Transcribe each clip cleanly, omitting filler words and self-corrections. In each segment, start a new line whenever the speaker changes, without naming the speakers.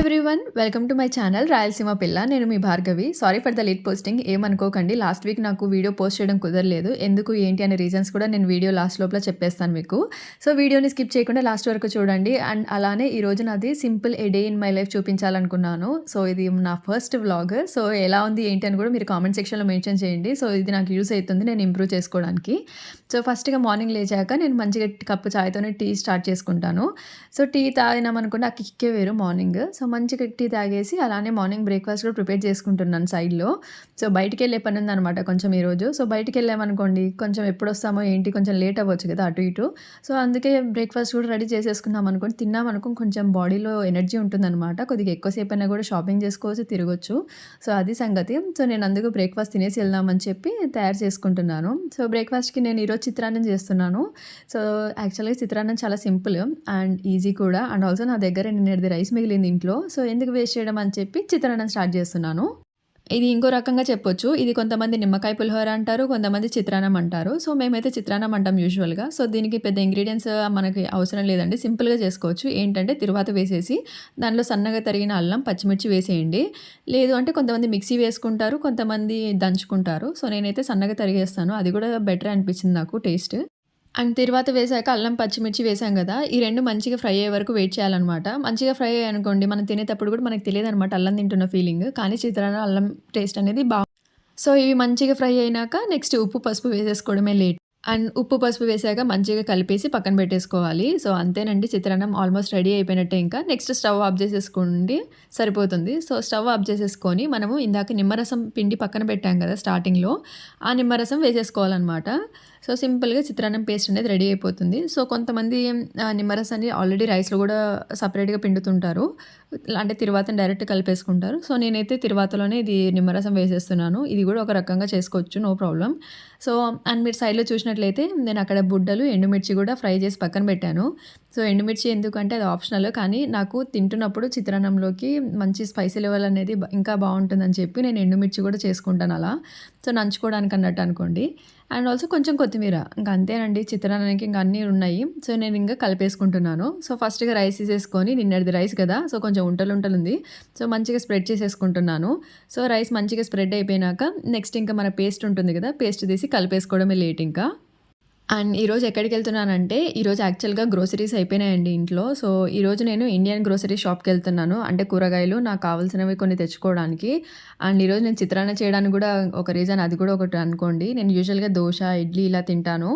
Everyone welcome to my channel Rayalaseema పిల్ల. నేను మీ Bhargavi. Sorry for the late posting. ఏమనుకోకండి, లాస్ట్ వీక్ నాకు వీడియో పోస్ట్ చేయడం కుదరలేదు. ఎందుకు ఏంటి అనే రీజన్స్ కూడా నేను వీడియో లాస్ట్ లోపల చెప్పేస్తాను మీకు. సో వీడియోని స్కిప్ చేయకుండా లాస్ట్ వరకు చూడండి. అండ్ అలానే ఈరోజు నాది simple a day in my life చూపించాలనుకున్నాను. సో ఇది నా ఫస్ట్ వ్లాగ్. సో ఎలా ఉంది ఏంటి అని కూడా మీరు కామెంట్ సెక్షన్లో మెన్షన్ చేయండి. సో ఇది నాకు యూస్ అవుతుంది నేను ఇంప్రూవ్ చేసుకోవడానికి. సో ఫస్ట్గా మార్నింగ్ లేచాక నేను మంచిగా కప్పు చాయ్తోనే టీ స్టార్ట్ చేసుకుంటాను. సో టీ తాగినామనుకోండి ఆ కిక్కే వేరు మార్నింగ్. సో మంచిగా టీ తాగేసి అలానే మార్నింగ్ బ్రేక్ఫాస్ట్ కూడా ప్రిపేర్ చేసుకుంటున్నాను సైడ్లో. సో బయటికి వెళ్ళే పని ఉందనమాట కొంచెం ఈరోజు. సో బయటికి వెళ్ళామనుకోండి కొంచెం ఎప్పుడు వస్తామో ఏంటి కొంచెం లేట్ అవ్వచ్చు కదా అటు ఇటు. సో అందుకే బ్రేక్ఫాస్ట్ కూడా రెడీ చేసేసుకున్నాం అనుకోండి, తిన్నామనుకో కొంచెం బాడీలో ఎనర్జీ ఉంటుందన్నమాట. కొద్దిగా ఎక్కువసేపు అయినా కూడా షాపింగ్ చేసుకోవచ్చు, తిరగొచ్చు. సో అది సంగతి. సో నేను అందుకు బ్రేక్ఫాస్ట్ తినేసి వెళ్దామని చెప్పి తయారు చేసుకుంటున్నాను. సో బ్రేక్ఫాస్ట్కి నేను ఈరోజు చిత్రాన్నం చేస్తున్నాను. సో యాక్చువల్గా చిత్రాన్నం చాలా సింపుల్ అండ్ ఈజీ కూడా. అండ్ ఆల్సో నా దగ్గర నిన్నటిది రైస్ మిగిలింది ఇంట్లో. సో ఎందుకు వేస్ట్ చేయడం అని చెప్పి చిత్రాన్నం స్టార్ట్ చేస్తున్నాను. ఇది ఇంకో రకంగా చెప్పొచ్చు. ఇది కొంతమంది నిమ్మకాయ పులిహోర అంటారు, కొంతమంది చిత్రాన్నం అంటారు. సో మేమైతే చిత్రాన్నం అంటాం యూజువల్గా. సో దీనికి పెద్ద ఇంగ్రీడియంట్స్ మనకి అవసరం లేదండి, సింపుల్గా చేసుకోవచ్చు. ఏంటంటే తిరువాత వేసేసి దానిలో సన్నగా తరిగిన అల్లం పచ్చిమిర్చి వేసేయండి. లేదు అంటే కొంతమంది మిక్సీ వేసుకుంటారు, కొంతమంది దంచుకుంటారు. సో నేనైతే సన్నగా తరిగేస్తాను, అది కూడా బెటర్ అనిపించింది నాకు టేస్ట్. అండ్ తిరువాత వేసాక అల్లం పచ్చిమిర్చి వేసాం కదా, ఈ రెండు మంచిగా ఫ్రై అయ్యే వరకు వెయిట్ చేయాలన్నమాట. మంచిగా ఫ్రై అయ్యాయి అనుకోండి మనం తినేటప్పుడు కూడా మనకు తెలియదు అనమాట అల్లం తింటున్న ఫీలింగ్. కానీ చిత్రాన్నం అల్లం టేస్ట్ అనేది సో ఇవి మంచిగా ఫ్రై అయినాక నెక్స్ట్ ఉప్పు పసుపు వేసేసుకోవడమే లేట్. అండ్ ఉప్పు పసుపు వేసాక మంచిగా కలిపేసి పక్కన పెట్టేసుకోవాలి. సో అంతేనండి, చిత్రాన్నం ఆల్మోస్ట్ రెడీ అయిపోయినట్టే. ఇంకా నెక్స్ట్ స్టవ్ ఆఫ్ చేసేసుకోండి, సరిపోతుంది. సో స్టవ్ ఆఫ్ చేసేసుకొని మనము ఇందాక నిమ్మరసం పిండి పక్కన పెట్టాం కదా స్టార్టింగ్లో, ఆ నిమ్మరసం వేసేసుకోవాలన్నమాట. సో సింపుల్గా చిత్రాన్నం పేస్ట్ అనేది రెడీ అయిపోతుంది. సో కొంతమంది నిమ్మరసాన్ని ఆల్రెడీ రైస్లో కూడా సపరేట్గా పిండుతుంటారు, అంటే తిరువాతని డైరెక్ట్ కలిపేసుకుంటారు. సో నేనైతే తిరువాతలోనే ఇది నిమ్మరసం వేసేస్తున్నాను. ఇది కూడా ఒక రకంగా చేసుకోవచ్చు, నో ప్రాబ్లం. సో అండ్ మీరు సైడ్లో చూసినట్లయితే నేను అక్కడ బుడ్డలు ఎండుమిర్చి కూడా ఫ్రై చేసి పక్కన పెట్టాను. సో ఎండుమిర్చి ఎందుకంటే అది ఆప్షనల్, కానీ నాకు తింటున్నప్పుడు చిత్రాన్నంలోకి మంచి స్పైసీ లెవెల్ అనేది ఇంకా బాగుంటుందని చెప్పి నేను ఎండుమిర్చి కూడా చేసుకుంటాను అలా. సో నంచుకోవడానికి అన్నట్టు అనుకోండి. అండ్ ఆల్సో కొంచెం కొత్తిమీర, ఇంకా అంతేనండి. చిత్రాన్నానికి ఇంకా అన్నీ ఉన్నాయి. సో నేను ఇంకా కలిపేసుకుంటున్నాను. సో ఫస్ట్గా రైస్ తీసేసుకొని, నిన్నటిది రైస్ కదా సో కొంచెం ఉంటలు ఉంది. సో మంచిగా స్ప్రెడ్ చేసేసుకుంటున్నాను. సో రైస్ మంచిగా స్ప్రెడ్ అయిపోయినాక నెక్స్ట్ ఇంకా మన పేస్ట్ ఉంటుంది కదా, పేస్ట్ తీసి కలిపేసుకోవడమే లేట్ ఇంకా. అండ్ ఈరోజు ఎక్కడికి వెళ్తున్నానంటే, ఈరోజు యాక్చువల్గా గ్రోసరీస్ అయిపోయినాయండి ఇంట్లో. సో ఈరోజు నేను ఇండియన్ గ్రోసరీ షాప్కి వెళ్తున్నాను, అంటే కూరగాయలు నాకు కావాల్సినవి కొన్ని తెచ్చుకోవడానికి. అండ్ ఈరోజు నేను చిత్రాన్న చేయడానికి కూడా ఒక రీజన్, అది కూడా ఒకటి అనుకోండి. నేను యూజువల్గా దోశ ఇడ్లీ ఇలా తింటాను,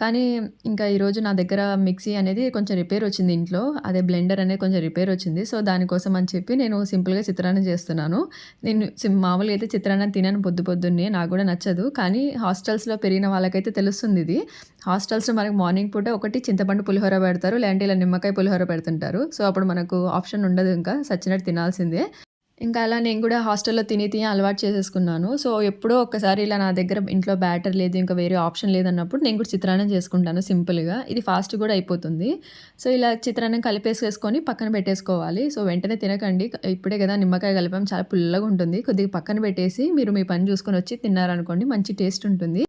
కానీ ఇంకా ఈరోజు నా దగ్గర మిక్సీ అనేది కొంచెం రిపేర్ వచ్చింది ఇంట్లో, అదే బ్లెండర్ అనేది కొంచెం రిపేర్ వచ్చింది. సో దానికోసం అని చెప్పి నేను సింపుల్గా చిత్రాన్నం చేస్తున్నాను. నేను మామూలుగా అయితే చిత్రాన్నం తినను పొద్దున్నే, నాకు కూడా నచ్చదు. కానీ హాస్టల్స్లో పెరిగిన వాళ్ళకైతే తెలుస్తుంది ఇది. హాస్టల్స్లో మనకు మార్నింగ్ పూట ఒకటి చింతపండు పులిహోర పెడతారు, లేదంటే ఇలా నిమ్మకాయ పులిహోర పెడుతుంటారు. సో అప్పుడు మనకు ఆప్షన్ ఉండదు, ఇంకా సచ్చినట్టు తినాల్సిందే. ఇంకా అలా నేను కూడా హాస్టల్లో తిని అలవాటు చేసేసుకున్నాను. సో ఎప్పుడో ఒక్కసారి ఇలా నా దగ్గర ఇంట్లో బ్యాటర్ లేదు, ఇంకా వేరే ఆప్షన్ లేదన్నప్పుడు నేను కూడా చిత్రాన్నం చేసుకుంటాను సింపుల్గా. ఇది ఫాస్ట్ కూడా అయిపోతుంది. సో ఇలా చిత్రాన్నం కలిపేసేసుకొని పక్కన పెట్టేసుకోవాలి. సో వెంటనే తినకండి, ఇప్పుడే కదా నిమ్మకాయ కలిపాం, చాలా పుల్లగా ఉంటుంది. కొద్దిగా పక్కన పెట్టేసి మీరు మీ పని చూసుకొని వచ్చి తిన్నారనుకోండి, మంచి టేస్ట్ ఉంటుంది.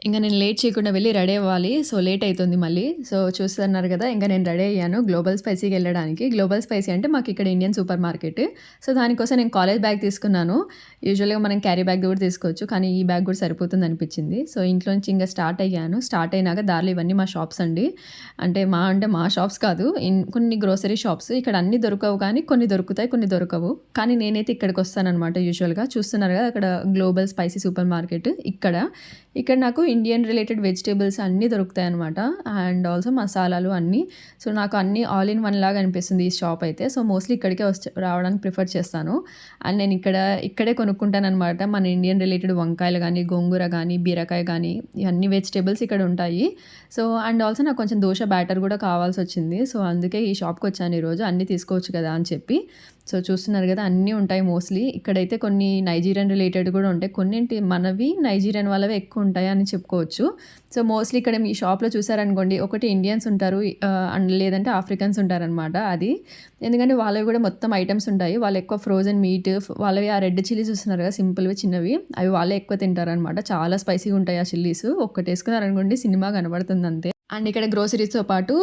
ఇంకా నేను లేట్ చేయకుండా వెళ్ళి రెడీ అవ్వాలి. సో లేట్ అవుతుంది మళ్ళీ. సో చూస్తున్నారు కదా, ఇంకా నేను రెడీ అయ్యాను గ్లోబల్ స్పైసీకి వెళ్ళడానికి. గ్లోబల్ స్పైసీ అంటే మాకు ఇక్కడ ఇండియన్ సూపర్ మార్కెట్. సో దానికోసం నేను కాలేజ్ బ్యాగ్ తీసుకున్నాను. యూజువల్గా మనం క్యారీ బ్యాగ్ కూడా తీసుకోవచ్చు, కానీ ఈ బ్యాగ్ కూడా సరిపోతుంది అనిపించింది. సో ఇంట్లో నుంచి ఇంకా స్టార్ట్ అయ్యాను. స్టార్ట్ అయినాక దారిలో ఇవన్నీ మా షాప్స్ అండి, అంటే మా షాప్స్ కాదు, కొన్ని గ్రోసరీ షాప్స్. ఇక్కడ అన్నీ దొరకవు, కానీ కొన్ని దొరుకుతాయి, కొన్ని దొరకవు. కానీ నేనైతే ఇక్కడికి వస్తానన్నమాట యూజువల్గా. చూస్తున్నారు కదా అక్కడ గ్లోబల్ స్పైసీ సూపర్ మార్కెట్. ఇక్కడ నాకు ఇండియన్ రిలేటెడ్ వెజిటేబుల్స్ అన్నీ దొరుకుతాయి అనమాట. అండ్ ఆల్సో మసాలాలు అన్నీ. సో నాకు అన్నీ ఆల్ ఇన్ వన్ లాగా అనిపిస్తుంది ఈ షాప్ అయితే. సో మోస్ట్లీ ఇక్కడికే రావడానికి ప్రిఫర్ చేస్తాను. అండ్ నేను ఇక్కడే కొనుక్కుంటాను అనమాట. మన ఇండియన్ రిలేటెడ్ వంకాయలు కానీ, గోంగూర కానీ, బీరకాయ కానీ, ఇవన్నీ వెజిటేబుల్స్ ఇక్కడ ఉంటాయి. సో అండ్ ఆల్సో నాకు కొంచెం దోశ బ్యాటర్ కూడా కావాల్సి వచ్చింది. సో అందుకే ఈ షాప్కి వచ్చాను ఈరోజు, అన్నీ తీసుకోవచ్చు కదా అని చెప్పి. సో చూస్తున్నారు కదా అన్నీ ఉంటాయి మోస్ట్లీ. ఇక్కడైతే కొన్ని నైజీరియన్ రిలేటెడ్ కూడా ఉంటాయి, కొన్నింటి మనవి నైజీరియన్ వాళ్ళవి ఎక్కువ ఉంటాయి అని చెప్పుకోవచ్చు. సో మోస్ట్లీ ఇక్కడ మీ షాప్లో చూసారనుకోండి, ఒకటి ఇండియన్స్ ఉంటారు అండ్ లేదంటే ఆఫ్రికన్స్ ఉంటారనమాట. అది ఎందుకంటే వాళ్ళవి కూడా మొత్తం ఐటమ్స్ ఉంటాయి. వాళ్ళు ఎక్కువ ఫ్రోజన్ మీట్, వాళ్ళవి ఆ రెడ్ చిల్లీస్ చూస్తున్నారు కదా సింపుల్వి చిన్నవి, అవి వాళ్ళే ఎక్కువ తింటారనమాట. చాలా స్పైసీగా ఉంటాయి ఆ చిల్లీస్. ఒక్కటి వేసుకున్నారనుకోండి సినిమా కనబడుతుంది అంతే. అండ్ ఇక్కడ గ్రోసరీస్‌తో పాటు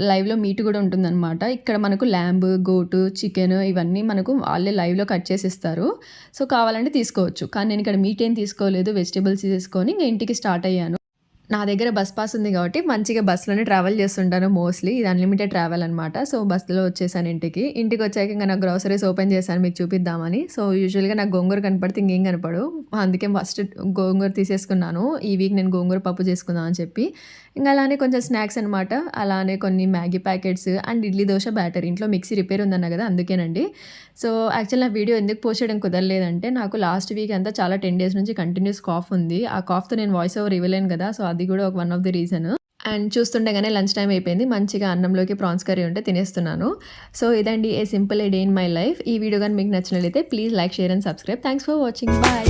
లైవ్‌లో మీట్ గూడా ఉంటుందనమాట. ఇక్కడ మనకు ల్యాంబ్, గోటు, చికెను ఇవన్నీ మనకు వాళ్ళే లైవ్‌లో కట్ చేసి ఇస్తారు. సో, కావాలంటే తీసుకోవచ్చు. కానీ నేను ఇక్కడ మీట్ ఏం తీసుకోలేదు. వెజిటబుల్స్ తీసుకొని ఇంక ఇంటికి స్టార్ట్ అయ్యాను. నా దగ్గర బస్ పాస్ ఉంది కాబట్టి మంచిగా బస్‌లోనే ట్రావెల్ చేస్తుంటాను మోస్ట్‌లీ. ఇది అన్‌లిమిటెడ్ ట్రావెల్ అనమాట. సో, బస్‌లో వచ్చేసాను ఇంటికి. ఇంటికొచ్చాక ఇంక నా గ్రోసరీస్ ఓపెన్ చేశాను మీకు చూపిద్దామని. సో, యూజువల్‌గా నాకు గోంగూర కనపడితే ఇంకేం కనపడవు. అందుకే ఫస్ట్ గోంగూర తీసేసుకున్నాను. ఈ వీక్ నేను గోంగూర పప్పు చేసుకుందాం అని చెప్పి. ఇంక అలానే కొంచెం స్నాక్స్ అనమాట. అలానే కొన్ని Maggi packets and idli dosa batter. ఇంట్లో మిక్సీ రిపేర్ ఉందన్నా కదా! అందుకేనండి. సో, యాక్చువల్ నా వీడియో ఎందుకు పోస్ట్ చేయడం కుదరలేదంటే నాకు లాస్ట్ వీక్ అంతా చాలా 10 డేస్ నుంచి కంటిన్యూస్ కాఫ్ ఉంది. ఆ కాఫ్‌తో నేను వాయిస్ ఓవర్ ఇవ్వలేను కదా! సో, అది కూడా ఒక one of the reason. And చూస్తుండగానే లంచ్ టైమ్ అయిపోయింది. మంచిగా అన్నంలోకి ప్రాన్స్ కర్రీ ఉంటే తినేస్తున్నాను. సో, ఇదండి a simple a day in my life. ఈ వీడియో గాని మీకు నచ్చినట్లయితే please like, share and subscribe. Thanks for watching. Bye.